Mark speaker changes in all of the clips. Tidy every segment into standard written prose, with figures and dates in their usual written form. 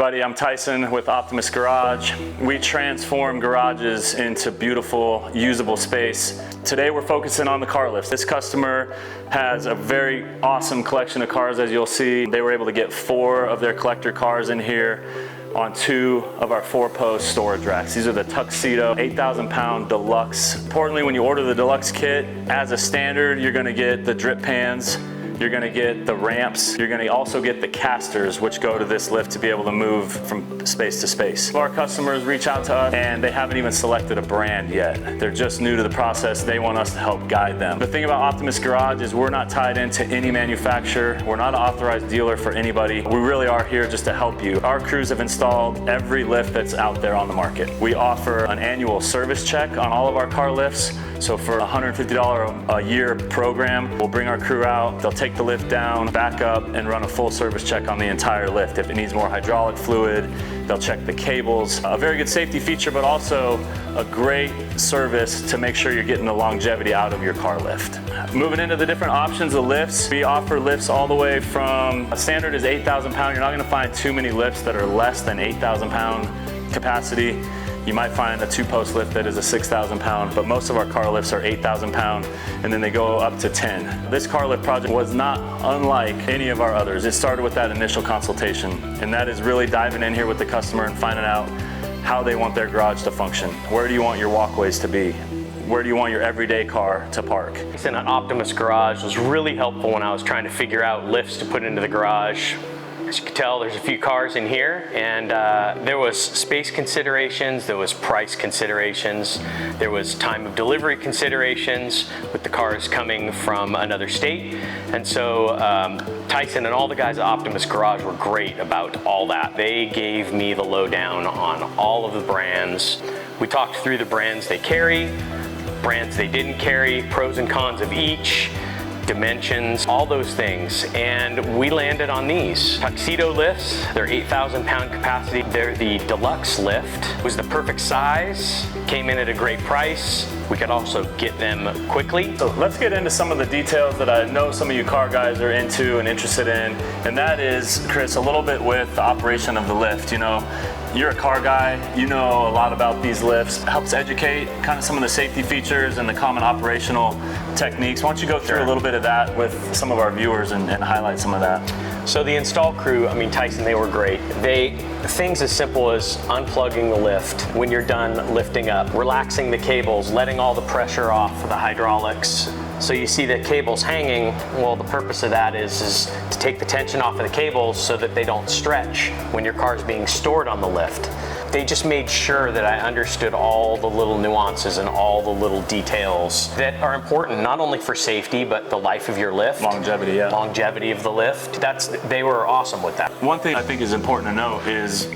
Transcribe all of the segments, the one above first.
Speaker 1: everybody, I'm Tyson with Optimus Garage. We transform garages into beautiful, usable space. Today we're focusing on the car lifts. This customer has a very awesome collection of cars, as you'll see. They were able to get 4 of their collector cars in here on 2 of our 4-post storage racks. These are the Tuxedo 8,000-pound deluxe. Importantly, when you order the deluxe kit, as a standard, you're gonna get the drip pans, you're gonna get the ramps, you're gonna also get the casters, which go to this lift to be able to move from space to space. Our customers reach out to us and they haven't even selected a brand yet. They're just new to the process. They want us to help guide them. The thing about Optimus Garage is we're not tied into any manufacturer. We're not an authorized dealer for anybody. We really are here just to help you. Our crews have installed every lift that's out there on the market. We offer an annual service check on all of our car lifts. So for a $150 a year program, we'll bring our crew out, they'll take the lift down, back up, and run a full service check on the entire lift. If it needs more hydraulic fluid, they'll check the cables. A very good safety feature, but also a great service to make sure you're getting the longevity out of your car lift. Moving into the different options of lifts, we offer lifts all the way from, a standard is 8,000 pound. You're not gonna find too many lifts that are less than 8,000 pound capacity. You might find a 2-post lift that is a 6,000 pound, but most of our car lifts are 8,000 pound, and then they go up to 10. This car lift project was not unlike any of our others. It started with that initial consultation, and that is really diving in here with the customer and finding out how they want their garage to function. Where do you want your walkways to be? Where do you want your everyday car to park?
Speaker 2: An Optimus Garage was really helpful when I was trying to figure out lifts to put into the garage. As you can tell, there's a few cars in here, and there was space considerations, there was price considerations, there was time of delivery considerations with the cars coming from another state. And so Tyson and all the guys at Optimus Garage were great about all that. They gave me the lowdown on all of the brands. We talked through the brands they carry, brands they didn't carry, pros and cons of each, dimensions, all those things, and we landed on these. Tuxedo lifts, they're 8,000 pound capacity. They're the deluxe lift. It was the perfect size, came in at a great price. We could also get them quickly.
Speaker 1: So let's get into some of the details that I know some of you car guys are into and interested in, and that is, Chris, a little bit with the operation of the lift. You know, you're a car guy, you know a lot about these lifts. It helps educate kind of some of the safety features and the common operational techniques. Why don't you go through a little bit of that with some of our viewers and highlight some of that?
Speaker 2: So the install crew, I mean, Tyson, they were great. Things as simple as unplugging the lift when you're done lifting up, relaxing the cables, letting all the pressure off of the hydraulics. So you see the cables hanging. Well, the purpose of that is to take the tension off of the cables so that they don't stretch when your car's being stored on the lift. They just made sure that I understood all the little nuances and all the little details that are important, not only for safety, but the life of your lift.
Speaker 1: Longevity, yeah.
Speaker 2: Longevity of the lift. They were awesome with that.
Speaker 1: One thing I think is important to note is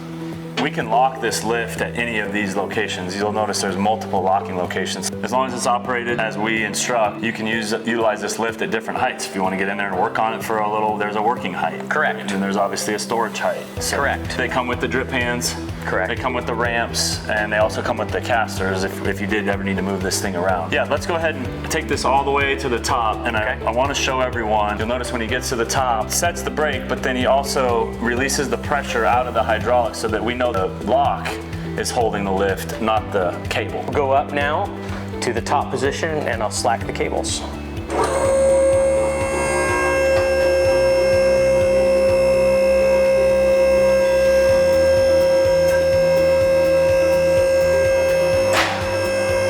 Speaker 1: we can lock this lift at any of these locations. You'll notice there's multiple locking locations. As long as it's operated as we instruct, you can utilize this lift at different heights. If you want to get in there and work on it for a little, there's a working height.
Speaker 2: Correct.
Speaker 1: And there's obviously a storage height. So
Speaker 2: correct.
Speaker 1: They come with the drip pans.
Speaker 2: Correct.
Speaker 1: They come with the ramps, and they also come with the casters if you did ever need to move this thing around. Yeah, let's go ahead and take this all the way to the top, and okay. I want to show everyone. You'll notice when he gets to the top, sets the brake, but then he also releases the pressure out of the hydraulics so that we know the lock is holding the lift, not the cable.
Speaker 2: We'll go up now to the top position, and I'll slack the cables.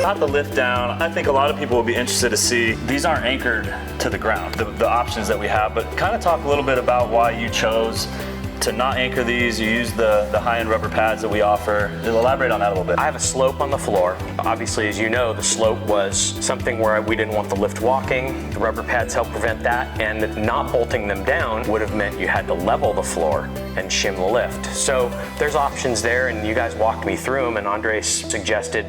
Speaker 1: Got the lift down. I think a lot of people will be interested to see these aren't anchored to the ground, the options that we have, but kind of talk a little bit about why you chose to not anchor these. You use the high-end rubber pads that we offer. Elaborate on that a little bit.
Speaker 2: I have a slope on the floor. Obviously, as you know, the slope was something where we didn't want the lift walking. The rubber pads help prevent that, and not bolting them down would have meant you had to level the floor and shim the lift. So there's options there, and you guys walked me through them, and Andres suggested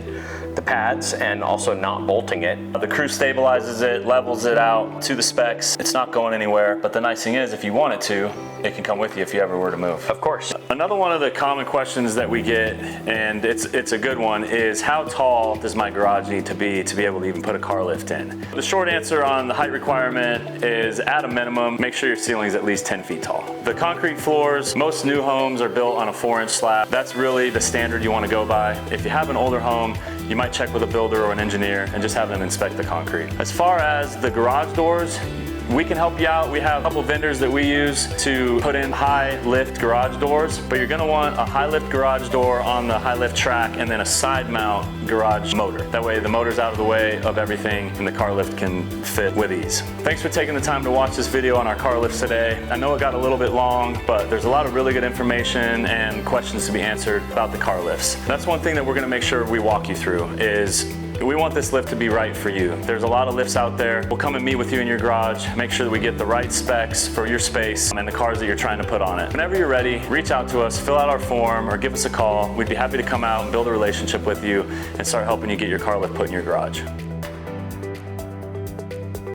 Speaker 2: the pads and also not bolting it.
Speaker 1: The crew stabilizes it, levels it out to the specs. It's not going anywhere, but the nice thing is if you want it to, it can come with you if you ever were to move.
Speaker 2: Of course.
Speaker 1: Another one of the common questions that we get, and it's a good one, is how tall does my garage need to be able to even put a car lift in? The short answer on the height requirement is at a minimum, make sure your ceiling is at least 10 feet tall. The concrete floors, most new homes are built on a 4-inch slab. That's really the standard you want to go by. If you have an older home, you might check with a builder or an engineer and just have them inspect the concrete. As far as the garage doors, we can help you out. We have a couple vendors that we use to put in high lift garage doors, but you're gonna want a high lift garage door on the high lift track and then a side mount garage motor. That way the motor's out of the way of everything and the car lift can fit with ease. Thanks for taking the time to watch this video on our car lifts today. I know it got a little bit long, but there's a lot of really good information and questions to be answered about the car lifts. That's one thing that we're gonna make sure we walk you through is we want this lift to be right for you. There's a lot of lifts out there. We'll come and meet with you in your garage, make sure that we get the right specs for your space and the cars that you're trying to put on it. Whenever you're ready, reach out to us, fill out our form, or give us a call. We'd be happy to come out and build a relationship with you and start helping you get your car lift put in your garage.